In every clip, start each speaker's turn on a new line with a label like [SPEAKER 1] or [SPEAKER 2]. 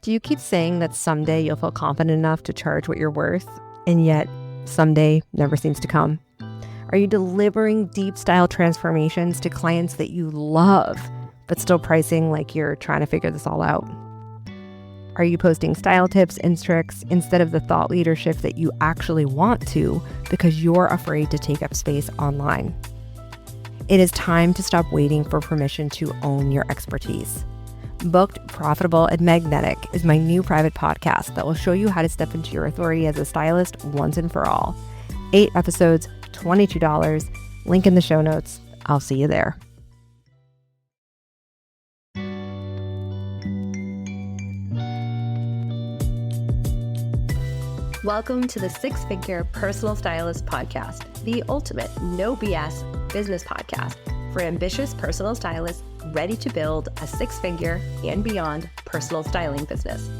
[SPEAKER 1] Do you keep saying that someday you'll feel confident enough to charge what you're worth, and yet someday never seems to come? Are you delivering deep style transformations to clients that you love, but still pricing like you're trying to figure this all out? Are you posting style tips and tricks instead of the thought leadership that you actually want to because you're afraid to take up space online? It is time to stop waiting for permission to own your expertise. Booked, Profitable, and Magnetic is my new private podcast that will show you how to step into your authority as a stylist once and for all. 8 episodes, $22. Link in the show notes. I'll see you there. Welcome to the Six Figure Personal Stylist Podcast, the ultimate no BS business podcast for ambitious personal stylists ready to build a six-figure and beyond personal styling business.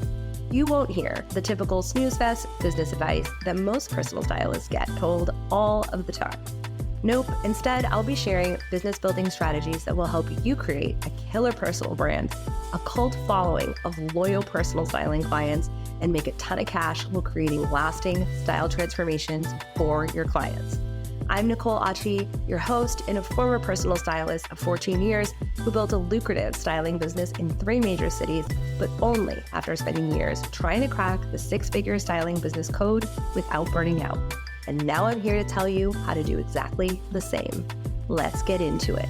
[SPEAKER 1] You won't hear the typical snooze fest business advice that most personal stylists get told all of the time. Nope, instead I'll be sharing business building strategies that will help you create a killer personal brand, a cult following of loyal personal styling clients, and make a ton of cash while creating lasting style transformations for your clients. I'm Nicole Achi, your host and a former personal stylist of 14 years who built a lucrative styling business in 3 major cities, but only after spending years trying to crack the 6-figure styling business code without burning out. And now I'm here to tell you how to do exactly the same. Let's get into it.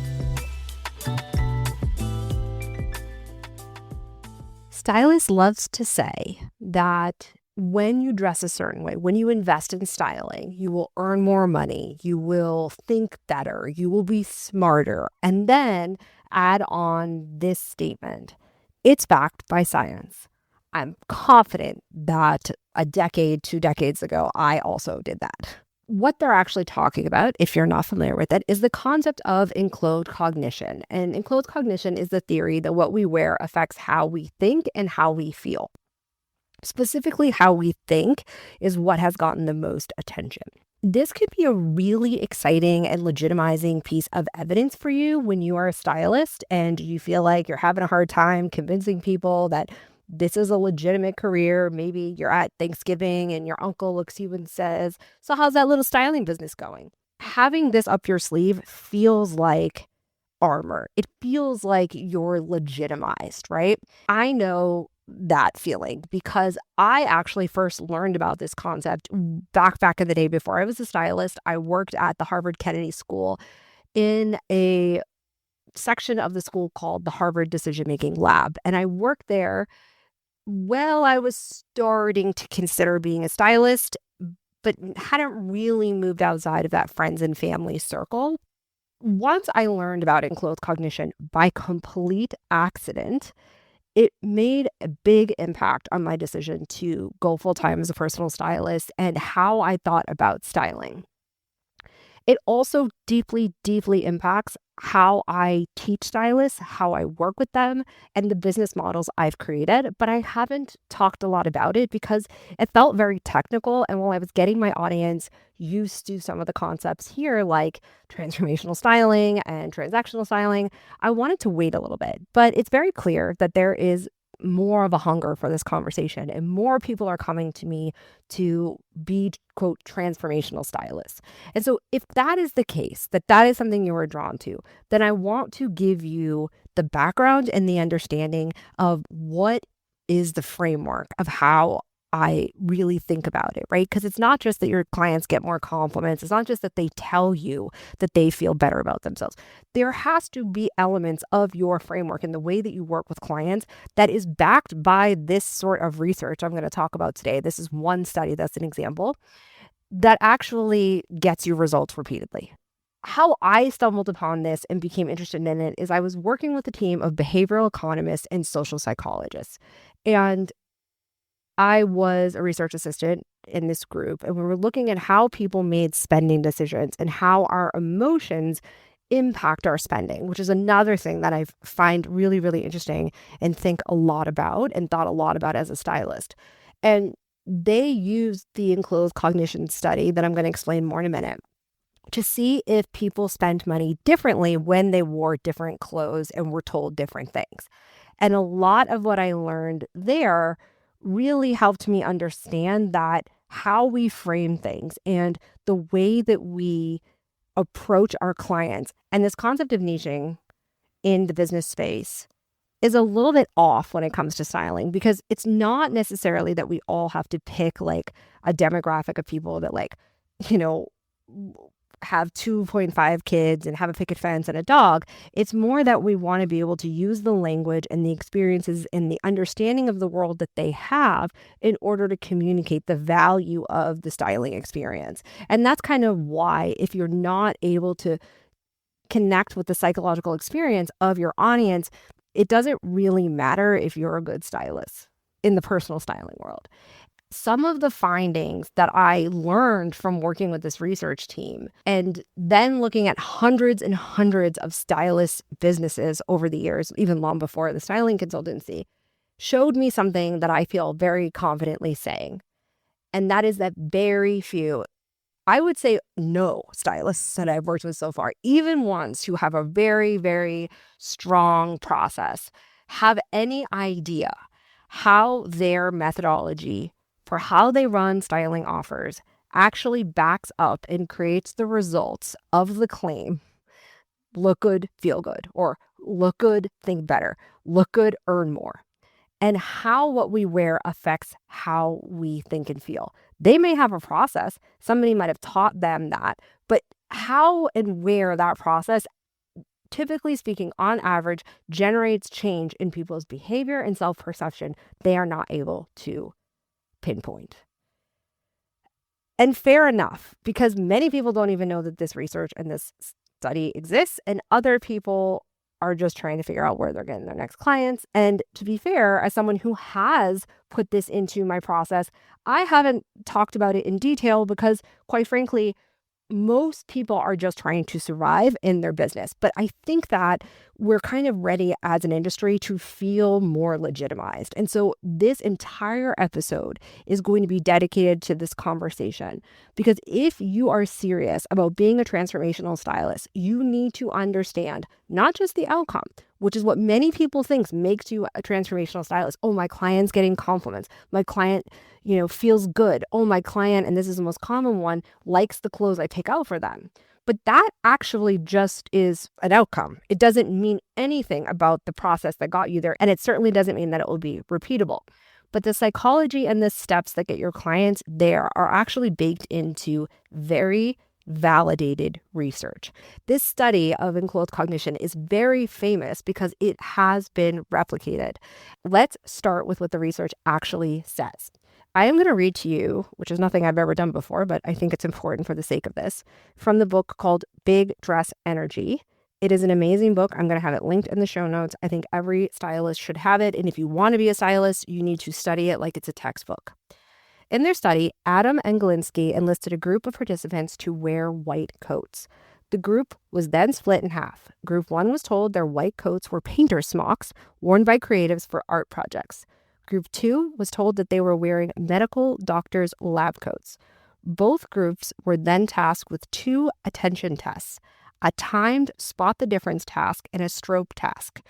[SPEAKER 1] Stylist loves to say that when you dress a certain way, when you invest in styling, you will earn more money, you will think better, you will be smarter, and then add on this statement: it's backed by science. I'm confident that a decade, 2 decades ago, I also did that. What they're actually talking about, if you're not familiar with it, is the concept of enclothed cognition. And enclothed cognition is the theory that what we wear affects how we think and how we feel. Specifically, how we think is what has gotten the most attention. This could be a really exciting and legitimizing piece of evidence for you when you are a stylist and you feel like you're having a hard time convincing people that this is a legitimate career. Maybe you're at Thanksgiving and your uncle looks at you and says, "So how's that little styling business going?" Having this up your sleeve feels like armor. It feels like you're legitimized, right? I know that feeling because I actually first learned about this concept back in the day before I was a stylist. I worked at the Harvard Kennedy School in a section of the school called the Harvard Decision Making Lab. And I worked there while I was starting to consider being a stylist, but hadn't really moved outside of that friends and family circle. Once I learned about enclothed cognition by complete accident, it made a big impact on my decision to go full-time as a personal stylist and how I thought about styling. It also deeply, deeply impacts how I teach stylists, how I work with them, and the business models I've created. But I haven't talked a lot about it because it felt very technical. And while I was getting my audience used to some of the concepts here, like transformational styling and transactional styling, I wanted to wait a little bit. But it's very clear that there is more of a hunger for this conversation, and more people are coming to me to be, quote, transformational stylists. And so if that is the case, that is something you are drawn to, then I want to give you the background and the understanding of what is the framework of how I really think about it, right? Because it's not just that your clients get more compliments. It's not just that they tell you that they feel better about themselves. There has to be elements of your framework and the way that you work with clients that is backed by this sort of research I'm going to talk about today. This is one study that's an example that actually gets you results repeatedly. How I stumbled upon this and became interested in it is I was working with a team of behavioral economists and social psychologists. And I was a research assistant in this group, and we were looking at how people made spending decisions and how our emotions impact our spending, which is another thing that I find really, really interesting and think a lot about and thought a lot about as a stylist. And they used the enclosed cognition study that I'm going to explain more in a minute to see if people spent money differently when they wore different clothes and were told different things. And a lot of what I learned there really helped me understand that how we frame things and the way that we approach our clients and this concept of niching in the business space is a little bit off when it comes to styling, because it's not necessarily that we all have to pick like a demographic of people that like, you know, have 2.5 kids and have a picket fence and a dog. It's more that we want to be able to use the language and the experiences and the understanding of the world that they have in order to communicate the value of the styling experience. And that's kind of why, if you're not able to connect with the psychological experience of your audience, it doesn't really matter if you're a good stylist in the personal styling world. Some of the findings that I learned from working with this research team and then looking at hundreds and hundreds of stylist businesses over the years, even long before the styling consultancy, showed me something that I feel very confidently saying. And that is that very few, I would say no stylists that I've worked with so far, even ones who have a very, very strong process, have any idea how their methodology for how they run styling offers actually backs up and creates the results of the claim, look good, feel good, or look good, think better, look good, earn more, and how what we wear affects how we think and feel. They may have a process, somebody might have taught them that, but how and where that process, typically speaking, on average, generates change in people's behavior and self-perception, they are not able to pinpoint. And fair enough, because many people don't even know that this research and this study exists, and other people are just trying to figure out where they're getting their next clients. And to be fair, as someone who has put this into my process, I haven't talked about it in detail because, quite frankly, most people are just trying to survive in their business. But I think that we're kind of ready as an industry to feel more legitimized. And so this entire episode is going to be dedicated to this conversation, because if you are serious about being a transformational stylist, you need to understand not just the outcome, which is what many people think makes you a transformational stylist. Oh, my client's getting compliments. My client, feels good. Oh, my client, and this is the most common one, likes the clothes I pick out for them. But that actually just is an outcome. It doesn't mean anything about the process that got you there. And it certainly doesn't mean that it will be repeatable. But the psychology and the steps that get your clients there are actually baked into very validated research. This study of Enclothed Cognition is very famous because it has been replicated. Let's start with what the research actually says. I am going to read to you, which is nothing I've ever done before, but I think it's important for the sake of this, from the book called Big Dress Energy. It is an amazing book. I'm going to have it linked in the show notes. I think every stylist should have it. And if you want to be a stylist, you need to study it like it's a textbook. In their study, Adam and Galinsky enlisted a group of participants to wear white coats. The group was then split in half. Group 1 was told their white coats were painter's smocks worn by creatives for art projects. Group 2 was told that they were wearing medical doctors' lab coats. Both groups were then tasked with 2 attention tests, a timed spot the difference task and a stroke task.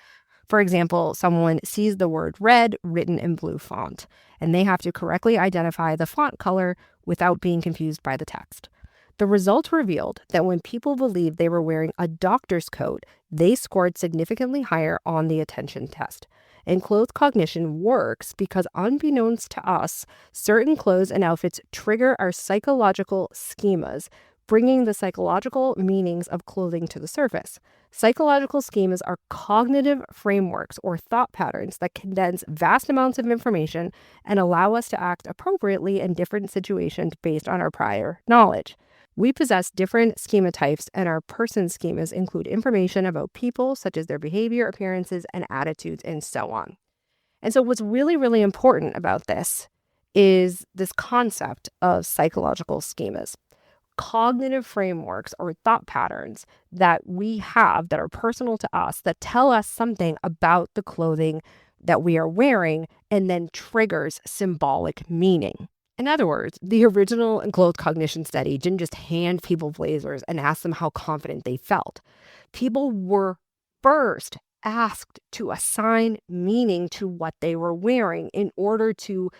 [SPEAKER 1] For example, someone sees the word red written in blue font, and they have to correctly identify the font color without being confused by the text. The results revealed that when people believed they were wearing a doctor's coat, they scored significantly higher on the attention test. Enclothed cognition works because, unbeknownst to us, certain clothes and outfits trigger our psychological schemas, bringing the psychological meanings of clothing to the surface. Psychological schemas are cognitive frameworks or thought patterns that condense vast amounts of information and allow us to act appropriately in different situations based on our prior knowledge. We possess different schema types, and our person schemas include information about people, such as their behavior, appearances, and attitudes, and so on. And so what's really, really important about this is this concept of psychological schemas. Cognitive frameworks or thought patterns that we have that are personal to us that tell us something about the clothing that we are wearing and then triggers symbolic meaning. In other words, the original Enclothed Cognition study didn't just hand people blazers and ask them how confident they felt. People were first asked to assign meaning to what they were wearing in order to,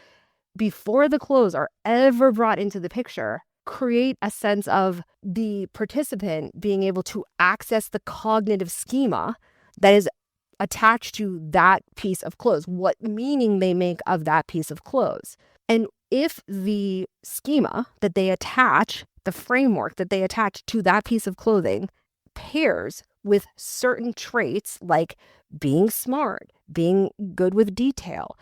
[SPEAKER 1] before the clothes are ever brought into the picture, create a sense of the participant being able to access the cognitive schema that is attached to that piece of clothes, what meaning they make of that piece of clothes. And if the schema that they attach, the framework that they attach to that piece of clothing pairs with certain traits like being smart, being good with detail,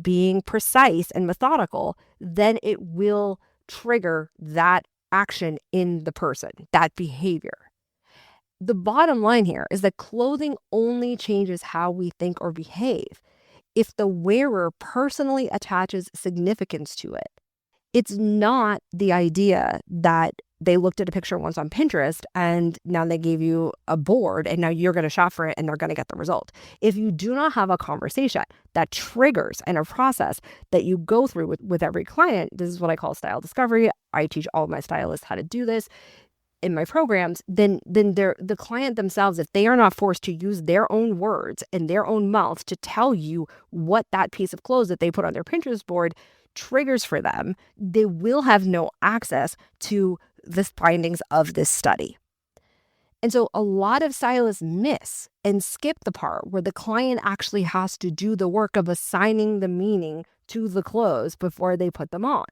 [SPEAKER 1] being precise and methodical, then it will trigger that action in the person, that behavior. The bottom line here is that clothing only changes how we think or behave if the wearer personally attaches significance to it. It's not the idea that they looked at a picture once on Pinterest and now they gave you a board and now you're going to shop for it and they're going to get the result. If you do not have a conversation that triggers and a process that you go through with every client, this is what I call style discovery. I teach all of my stylists how to do this in my programs, then the client themselves, if they are not forced to use their own words and their own mouth to tell you what that piece of clothes that they put on their Pinterest board triggers for them, they will have no access to the findings of this study. And so a lot of stylists miss and skip the part where the client actually has to do the work of assigning the meaning to the clothes before they put them on.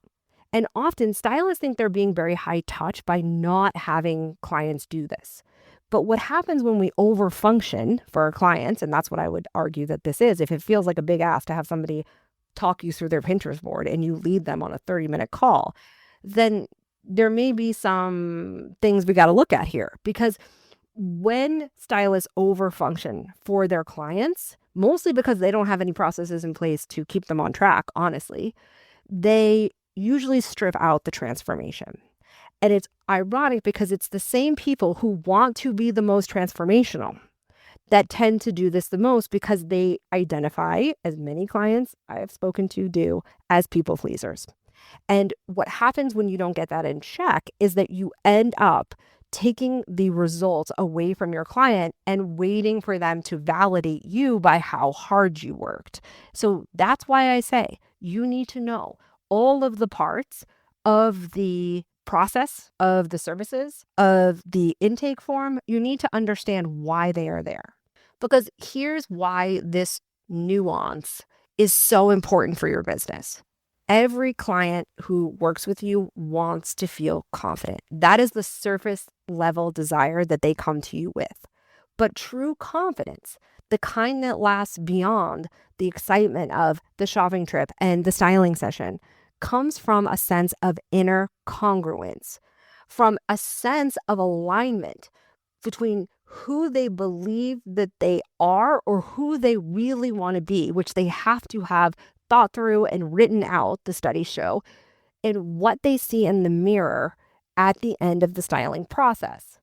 [SPEAKER 1] And often stylists think they're being very high touch by not having clients do this. But what happens when we overfunction for our clients, and that's what I would argue that this is, if it feels like a big ask to have somebody talk you through their Pinterest board and you lead them on a 30-minute call, then there may be some things we got to look at here. Because when stylists overfunction for their clients, mostly because they don't have any processes in place to keep them on track, honestly, they usually strip out the transformation. And it's ironic because it's the same people who want to be the most transformational that tend to do this the most because they identify, as many clients I have spoken to do, as people pleasers. And what happens when you don't get that in check is that you end up taking the results away from your client and waiting for them to validate you by how hard you worked. So that's why I say you need to know all of the parts of the process, of the services, of the intake form. You need to understand why they are there. Because here's why this nuance is so important for your business. Every client who works with you wants to feel confident. That is the surface level desire that they come to you with. But true confidence, the kind that lasts beyond the excitement of the shopping trip and the styling session, comes from a sense of inner congruence, from a sense of alignment between who they believe that they are or who they really want to be, which they have to have thought through and written out, the studies show, and what they see in the mirror at the end of the styling process.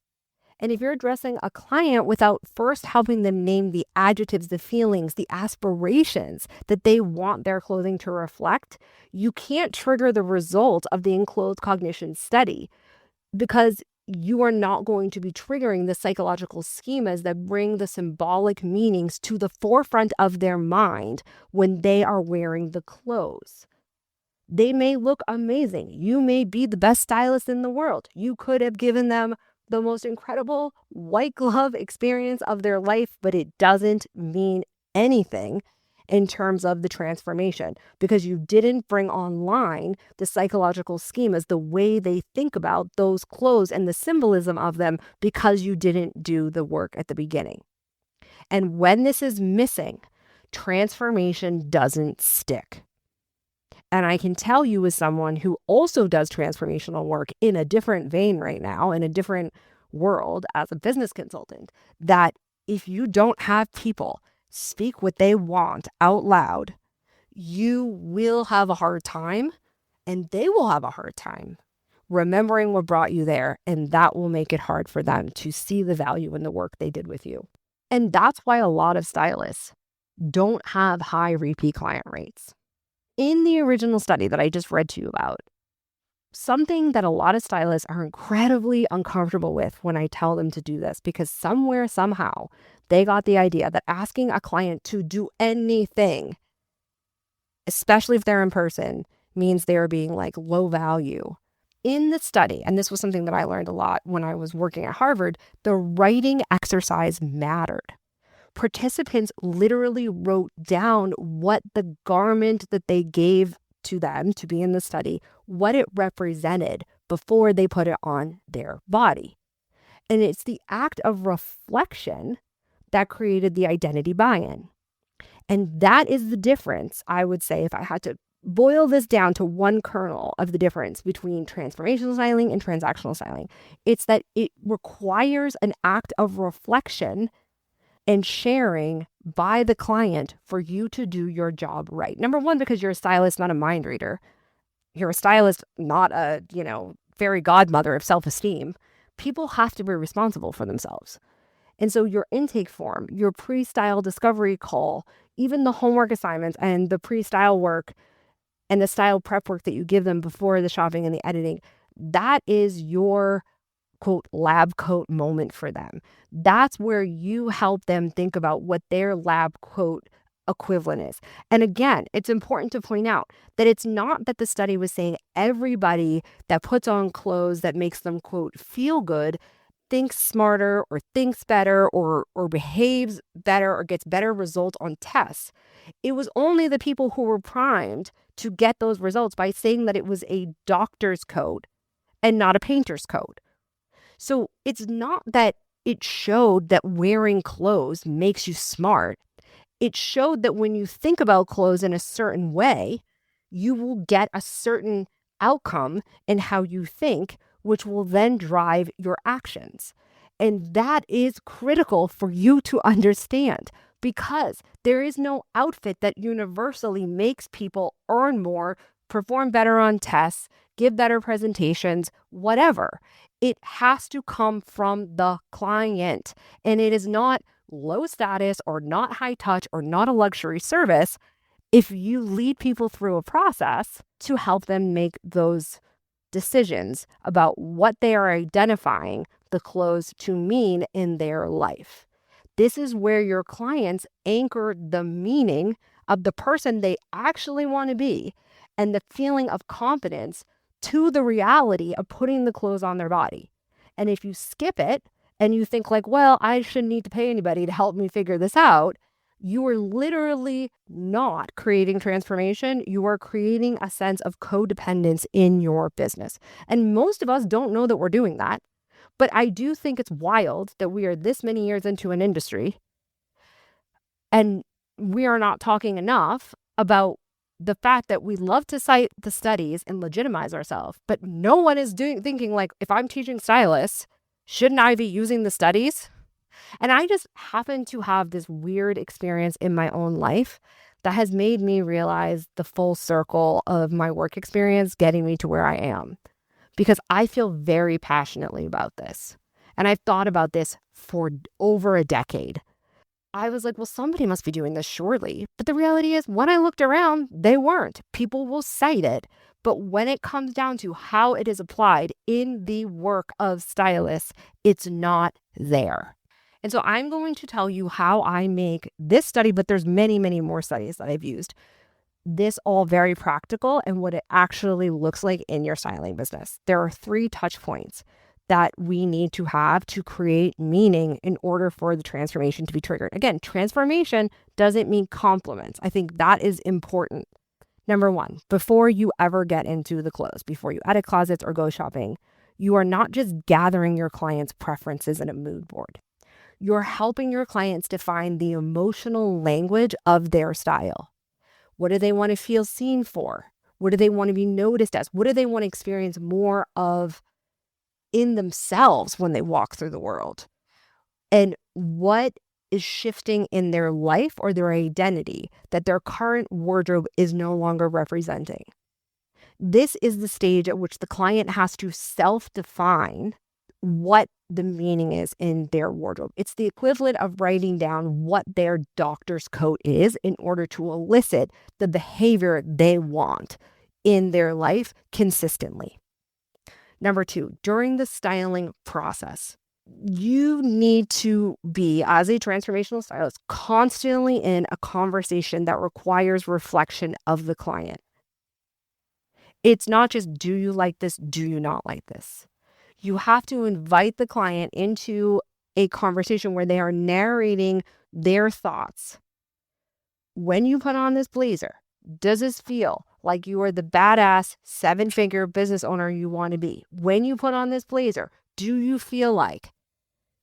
[SPEAKER 1] And if you're addressing a client without first helping them name the adjectives, the feelings, the aspirations that they want their clothing to reflect, you can't trigger the result of the Enclothed Cognition study because you are not going to be triggering the psychological schemas that bring the symbolic meanings to the forefront of their mind when they are wearing the clothes. They may look amazing. You may be the best stylist in the world. You could have given them the most incredible white glove experience of their life, but it doesn't mean anything in terms of the transformation because you didn't bring online the psychological schemas, the way they think about those clothes and the symbolism of them because you didn't do the work at the beginning. And when this is missing, transformation doesn't stick. And I can tell you as someone who also does transformational work in a different vein right now, in a different world as a business consultant, that if you don't have people speak what they want out loud, you will have a hard time and they will have a hard time remembering what brought you there. And that will make it hard for them to see the value in the work they did with you. And that's why a lot of stylists don't have high repeat client rates. In the original study that I just read to you about, something that a lot of stylists are incredibly uncomfortable with when I tell them to do this, because somewhere, somehow, they got the idea that asking a client to do anything, especially if they're in person, means they're being like low value. In the study, and this was something that I learned a lot when I was working at Harvard, the writing exercise mattered. Participants literally wrote down what the garment that they gave to them to be in the study, what it represented before they put it on their body. And it's the act of reflection that created the identity buy-in. And that is the difference, I would say, if I had to boil this down to one kernel of the difference between transformational styling and transactional styling. It's that it requires an act of reflection and sharing by the client for you to do your job right. Number one, because you're a stylist, not a mind reader. You're a stylist, not a, fairy godmother of self-esteem. People have to be responsible for themselves. And so your intake form, your pre-style discovery call, even the homework assignments and the pre-style work and the style prep work that you give them before the shopping and the editing, that is your quote lab coat moment for them. That's where you help them think about what their lab coat equivalent is. And again, it's important to point out that it's not that the study was saying everybody that puts on clothes that makes them quote feel good thinks smarter or thinks better or behaves better or gets better results on tests. It was only the people who were primed to get those results by saying that it was a doctor's coat and not a painter's coat. So it's not that it showed that wearing clothes makes you smart. It showed that when you think about clothes in a certain way, you will get a certain outcome in how you think, which will then drive your actions. And that is critical for you to understand, because there is no outfit that universally makes people earn more, perform better on tests, give better presentations, whatever. It has to come from the client. And it is not low status or not high touch or not a luxury service if you lead people through a process to help them make those decisions about what they are identifying the clothes to mean in their life. This is where your clients anchor the meaning of the person they actually want to be and the feeling of confidence to the reality of putting the clothes on their body. And if you skip it and you think like, well, I shouldn't need to pay anybody to help me figure this out, you are literally not creating transformation. You are creating a sense of codependence in your business. And most of us don't know that we're doing that. But I do think it's wild that we are this many years into an industry and we are not talking enough about the fact that we love to cite the studies and legitimize ourselves, but no one is thinking like, if I'm teaching stylists, shouldn't I be using the studies? And I just happen to have this weird experience in my own life that has made me realize the full circle of my work experience getting me to where I am, because I feel very passionately about this. And I've thought about this for over a decade. I was like, well, somebody must be doing this surely. But the reality is, when I looked around, they weren't. People will cite it. But when it comes down to how it is applied in the work of stylists, it's not there. And so I'm going to tell you how I make this study, but there's many, many more studies that I've used, this all very practical and what it actually looks like in your styling business. There are 3 touch points that we need to have to create meaning in order for the transformation to be triggered. Again, transformation doesn't mean compliments. I think that is important. Number 1, before you ever get into the clothes, before you edit closets or go shopping, you are not just gathering your clients' preferences in a mood board. You're helping your clients define the emotional language of their style. What do they want to feel seen for? What do they want to be noticed as? What do they want to experience more of in themselves when they walk through the world? And what is shifting in their life or their identity that their current wardrobe is no longer representing? This is the stage at which the client has to self-define what the meaning is in their wardrobe. It's the equivalent of writing down what their doctor's coat is in order to elicit the behavior they want in their life consistently. Number two, during the styling process, you need to be, as a transformational stylist, constantly in a conversation that requires reflection of the client. It's not just, do you like this? Do you not like this? You have to invite the client into a conversation where they are narrating their thoughts. When you put on this blazer, does this feel like you are the badass 7-figure business owner you want to be? When you put on this blazer, do you feel like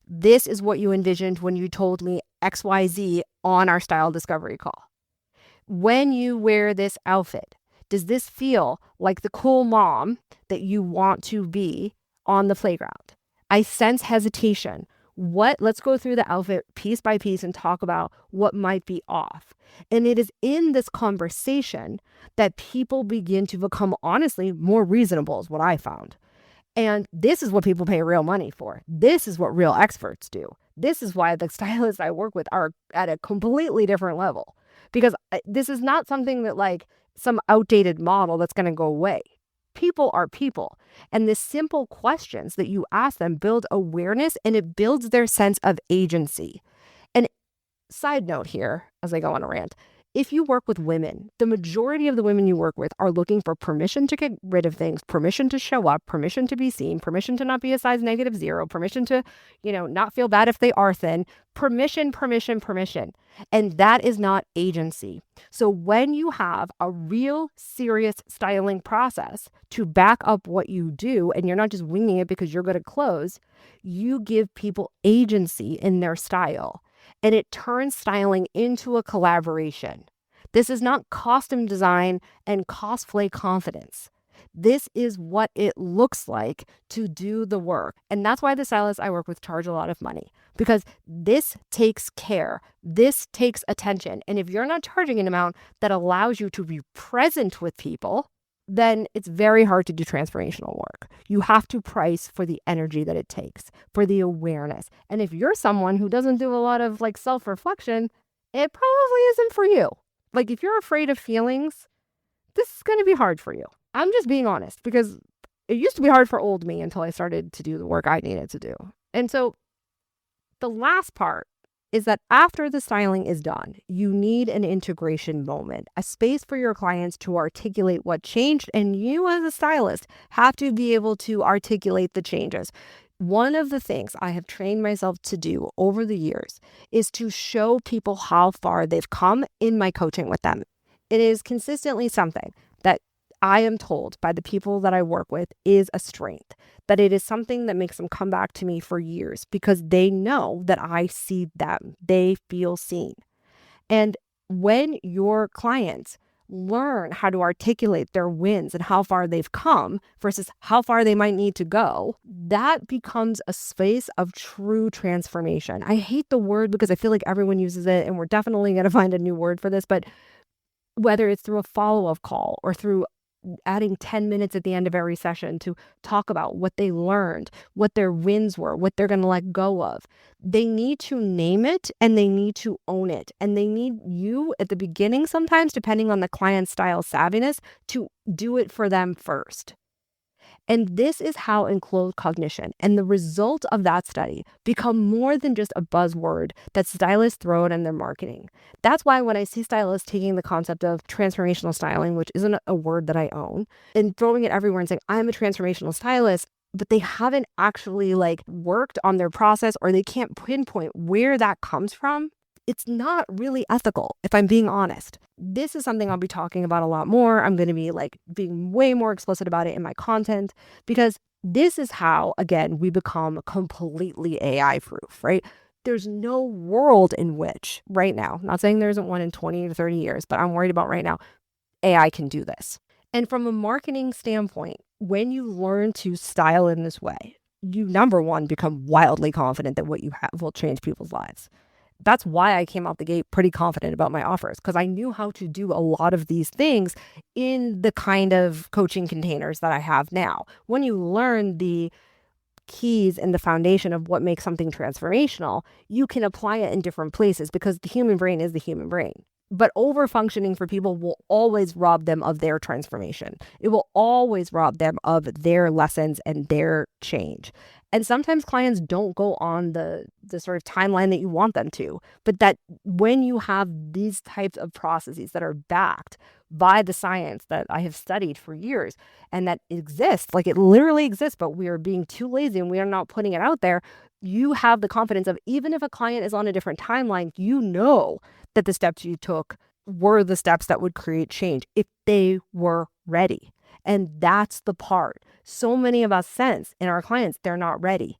[SPEAKER 1] this is what you envisioned when you told me XYZ on our style discovery call? When you wear this outfit, does this feel like the cool mom that you want to be on the playground? I sense hesitation. Let's go through the outfit piece by piece and talk about what might be off. And it is in this conversation that people begin to become, honestly, more reasonable, is what I found. And this is what people pay real money for. This is what real experts do. This is why the stylists I work with are at a completely different level, because this is not something that, like, some outdated model that's going to go away. People are people. And the simple questions that you ask them build awareness, and it builds their sense of agency. And side note here, as I go on a rant, if you work with women, the majority of the women you work with are looking for permission to get rid of things, permission to show up, permission to be seen, permission to not be a size -0, permission to, not feel bad if they are thin, permission, permission, permission. And that is not agency. So when you have a real serious styling process to back up what you do, and you're not just winging it because you're good at clothes, you give people agency in their style. And it turns styling into a collaboration. This is not costume design and cosplay confidence. This is what it looks like to do the work. And that's why the stylists I work with charge a lot of money, because this takes care. This takes attention. And if you're not charging an amount that allows you to be present with people, then it's very hard to do transformational work. You have to price for the energy that it takes, for the awareness. And if you're someone who doesn't do a lot of self-reflection, it probably isn't for you. Like, if you're afraid of feelings, this is going to be hard for you. I'm just being honest, because it used to be hard for old me until I started to do the work I needed to do. And so the last part is that after the styling is done, you need an integration moment, a space for your clients to articulate what changed, and you as a stylist have to be able to articulate the changes. One of the things I have trained myself to do over the years is to show people how far they've come in my coaching with them. It is consistently something that I am told by the people that I work with is a strength, that it is something that makes them come back to me for years, because they know that I see them, they feel seen. And when your clients learn how to articulate their wins and how far they've come versus how far they might need to go, that becomes a space of true transformation. I hate the word because I feel like everyone uses it, and we're definitely going to find a new word for this, but whether it's through a follow-up call or through adding 10 minutes at the end of every session to talk about what they learned, what their wins were, what they're going to let go of. They need to name it, and they need to own it. And they need you at the beginning, sometimes, depending on the client's style savviness, to do it for them first. And this is how Enclothed Cognition and the result of that study become more than just a buzzword that stylists throw out in their marketing. That's why when I see stylists taking the concept of transformational styling, which isn't a word that I own, and throwing it everywhere and saying, I'm a transformational stylist, but they haven't actually worked on their process, or they can't pinpoint where that comes from, it's not really ethical, if I'm being honest. This is something I'll be talking about a lot more. I'm going to be being way more explicit about it in my content, because this is how, again, we become completely AI proof, right? There's no world in which right now, not saying there isn't one in 20 to 30 years, but I'm worried about right now, AI can do this. And from a marketing standpoint, when you learn to style in this way, you, number one, become wildly confident that what you have will change people's lives. That's why I came out the gate pretty confident about my offers, because I knew how to do a lot of these things in the kind of coaching containers that I have now. When you learn the keys and the foundation of what makes something transformational, you can apply it in different places, because the human brain is the human brain. But over-functioning for people will always rob them of their transformation. It will always rob them of their lessons and their change. And sometimes clients don't go on the sort of timeline that you want them to. But that when you have these types of processes that are backed by the science that I have studied for years and that exists, like it literally exists, but we are being too lazy and we are not putting it out there, you have the confidence of, even if a client is on a different timeline, you know that the steps you took were the steps that would create change if they were ready. And that's the part so many of us sense in our clients, they're not ready.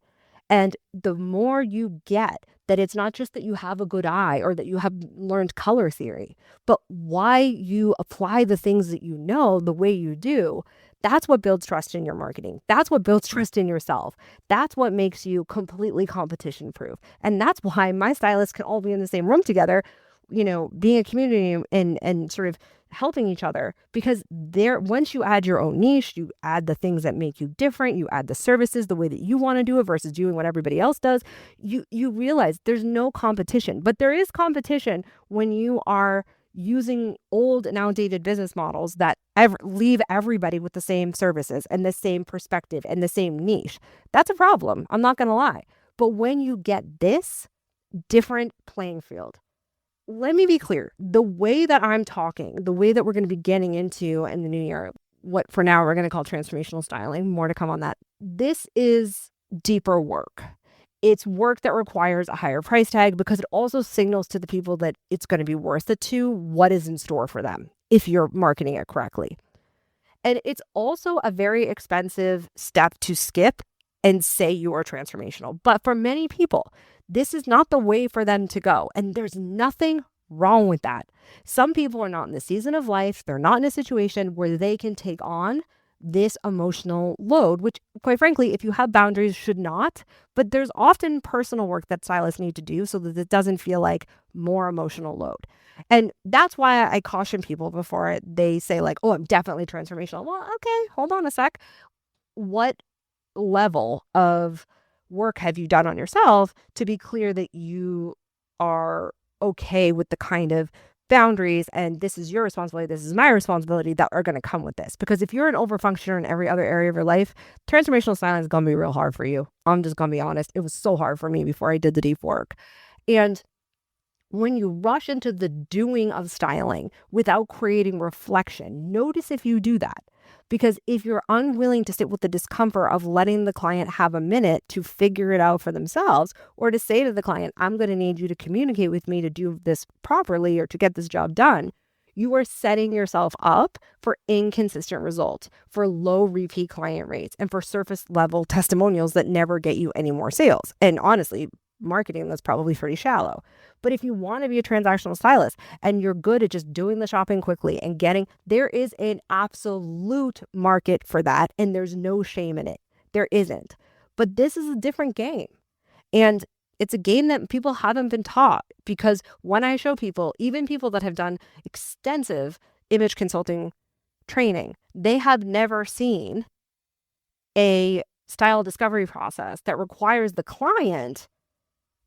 [SPEAKER 1] And the more you get that it's not just that you have a good eye or that you have learned color theory, but why you apply the things that you know the way you do, that's what builds trust in your marketing. That's what builds trust in yourself. That's what makes you completely competition proof. And that's why my stylists can all be in the same room together, being a community and sort of helping each other, because once you add your own niche, you add the things that make you different, you add the services the way that you want to do it versus doing what everybody else does, you realize there's no competition. But there is competition when you are using old and outdated business models that leave everybody with the same services and the same perspective and the same niche. That's a problem. I'm not going to lie. But when you get this different playing field, let me be clear. The way that I'm talking, the way that we're going to be getting into in the new year, what for now we're going to call transformational styling, more to come on that. This is deeper work. It's work that requires a higher price tag because it also signals to the people that it's going to be worth it to what is in store for them if you're marketing it correctly. And it's also a very expensive step to skip and say you are transformational. But for many people, this is not the way for them to go. And there's nothing wrong with that. Some people are not in the season of life. They're not in a situation where they can take on this emotional load, which quite frankly, if you have boundaries, should not. But there's often personal work that stylists need to do so that it doesn't feel like more emotional load. And that's why I caution people before they say like, oh, I'm definitely transformational. Well, okay, hold on a sec. What level of work have you done on yourself to be clear that you are okay with the kind of boundaries and this is your responsibility, this is my responsibility that are going to come with this? Because if you're an overfunctioner in every other area of your life, transformational styling is going to be real hard for you. I'm just going to be honest. It was so hard for me before I did the deep work. And when you rush into the doing of styling without creating reflection, notice if you do that. Because if you're unwilling to sit with the discomfort of letting the client have a minute to figure it out for themselves, or to say to the client, I'm going to need you to communicate with me to do this properly or to get this job done, you are setting yourself up for inconsistent results, for low repeat client rates, and for surface level testimonials that never get you any more sales. And honestly, marketing that's probably pretty shallow. But if you want to be a transactional stylist and you're good at just doing the shopping quickly and there is an absolute market for that, and there's no shame in it. There isn't. But this is a different game. And it's a game that people haven't been taught, because when I show people, even people that have done extensive image consulting training, they have never seen a style discovery process that requires the client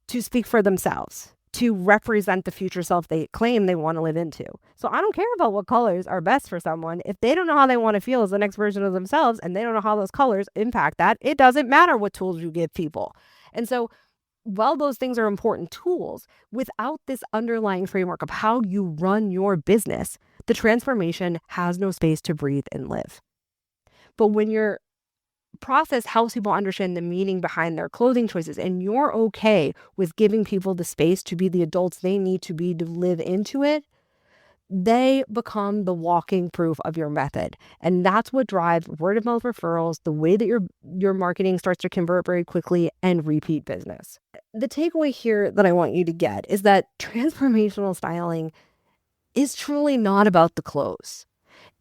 [SPEAKER 1] to speak for themselves, to represent the future self they claim they want to live into. So I don't care about what colors are best for someone. If they don't know how they want to feel as the next version of themselves and they don't know how those colors impact that, it doesn't matter what tools you give people. And so while those things are important tools, without this underlying framework of how you run your business, the transformation has no space to breathe and live. But when your process helps people understand the meaning behind their clothing choices, and you're okay with giving people the space to be the adults they need to be to live into it, they become the walking proof of your method. And that's what drives word of mouth referrals, the way that your marketing starts to convert very quickly, and repeat business. The takeaway here that I want you to get is that transformational styling is truly not about the clothes.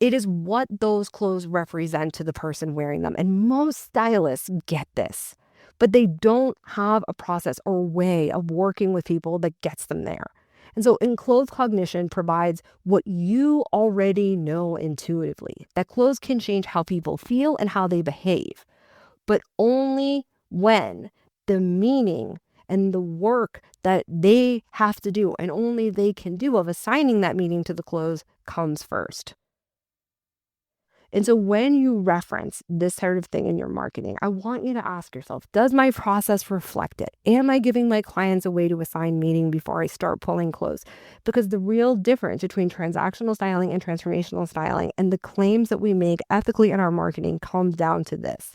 [SPEAKER 1] It is what those clothes represent to the person wearing them. And most stylists get this, but they don't have a process or way of working with people that gets them there. And so Enclothed Cognition provides what you already know intuitively, that clothes can change how people feel and how they behave, but only when the meaning and the work that they have to do and only they can do of assigning that meaning to the clothes comes first. And so when you reference this sort of thing in your marketing, I want you to ask yourself, does my process reflect it? Am I giving my clients a way to assign meaning before I start pulling clothes? Because the real difference between transactional styling and transformational styling and the claims that we make ethically in our marketing comes down to this.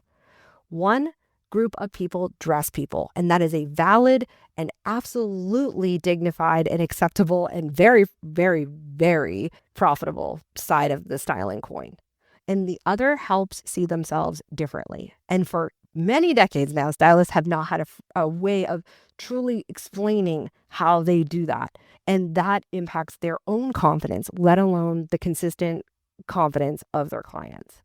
[SPEAKER 1] One group of people dress people, and that is a valid and absolutely dignified and acceptable and very, very, very profitable side of the styling coin. And the other helps see themselves differently. And for many decades now, stylists have not had a way of truly explaining how they do that. And that impacts their own confidence, let alone the consistent confidence of their clients.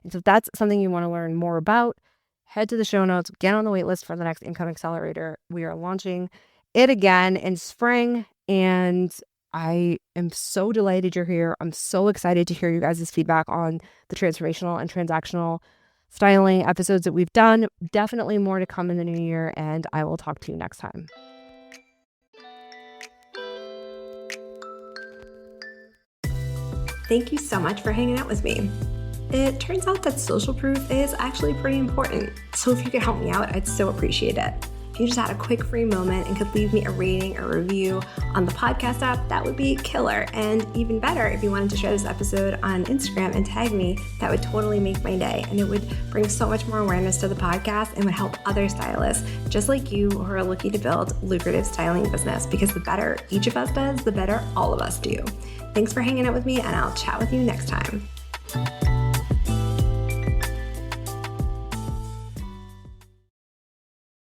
[SPEAKER 1] And so if that's something you want to learn more about, head to the show notes, get on the wait list for the next Income Accelerator. We are launching it again in spring, and I am so delighted you're here. I'm so excited to hear you guys' feedback on the transformational and transactional styling episodes that we've done. Definitely more to come in the new year, and I will talk to you next time.
[SPEAKER 2] Thank you so much for hanging out with me. It turns out that social proof is actually pretty important, so if you could help me out, I'd so appreciate it. If you just had a quick free moment and could leave me a rating or review on the podcast app, that would be killer. And even better, if you wanted to share this episode on Instagram and tag me, that would totally make my day. And it would bring so much more awareness to the podcast and would help other stylists just like you who are looking to build lucrative styling business, because the better each of us does, the better all of us do. Thanks for hanging out with me, and I'll chat with you next time.